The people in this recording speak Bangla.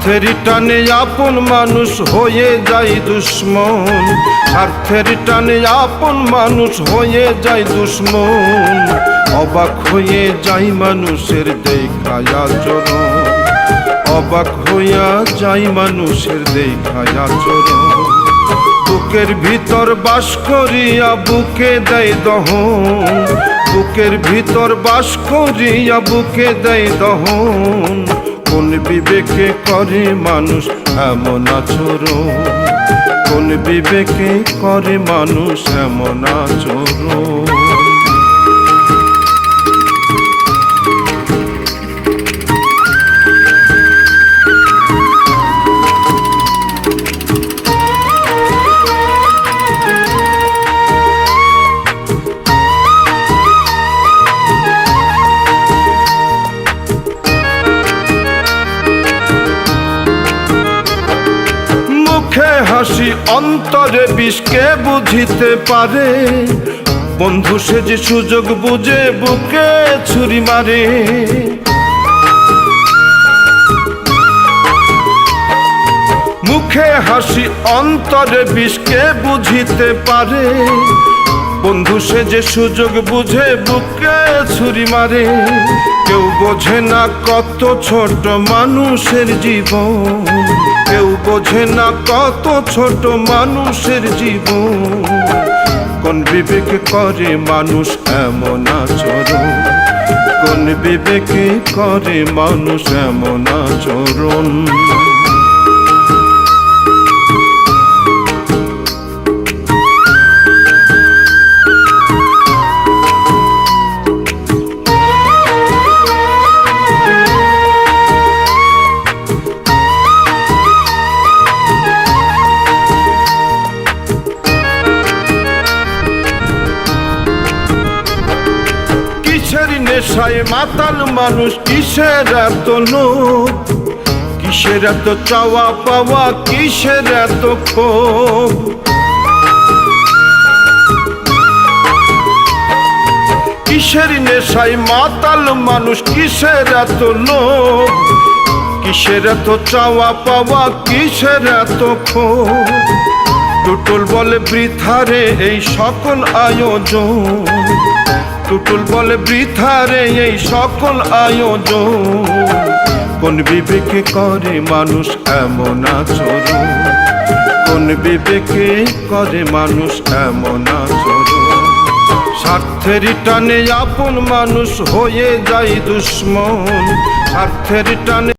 স্বার্থের টানে আপন মানুষ হয়ে যায় দুশ্মন, স্বার্থের টানে আপন মানুষ হয়ে যায় দুশ্মন। অবাক হয়ে যায় মানুষের দেখায় আচরণ, অবাক হইয়া যায় মানুষের দেখায় আচরণ। বুকের ভিতর বাস করিয়া বুকে দেয় দহন, বুকের ভিতর বাস করিয়া বুকে দেয় দহন। কোন বিবেকে করে মানুষ এমন আচরণ, কোন বিবেকে করে মানুষ এমন আচরণ। মুখে হাসি অন্তরে বিষকে বুঝিতে পারে, বন্ধু সে যে সুযোগ বুঝে বুকে ছুরি মারে। মুখে হাসি অন্তরে বিষকে বুঝিতে পারে, বন্ধু সে যে সুযোগ বুঝে বুকে ছুরি মারে। কেউ বোঝে না কত ছোট মানুষের জীবন, কেউ বোঝে না কত ছোট মানুষের জীবন। কোন বিবেকে করে মানুষ এমন আচরণ, কোন বিবেকে করে মানুষ এমন আচরণ। কিসের নেশায় মাতাল মানুষ, কিসের এত লোভ, কিসের এত চাওয়া পাওয়া, কিসের এত ক্ষোভ। কিসের নেশায় মাতাল মানুষ, কিসের এত লোভ, কিসের এত চাওয়া পাওয়া, কিসের এত ক্ষোভ। টুটুল বলে বৃথারে এই সকল আয়োজন, টুটুল বলে বৃথারে এই সকল আয়োজন। কোন বিবেকে করে মানুষ এমন আচরণ, কোন বিবেকে করে মানুষ এমন আচরণ। স্বার্থের টানে আপন মানুষ হয়ে যায় দুশ্মন, স্বার্থের টানে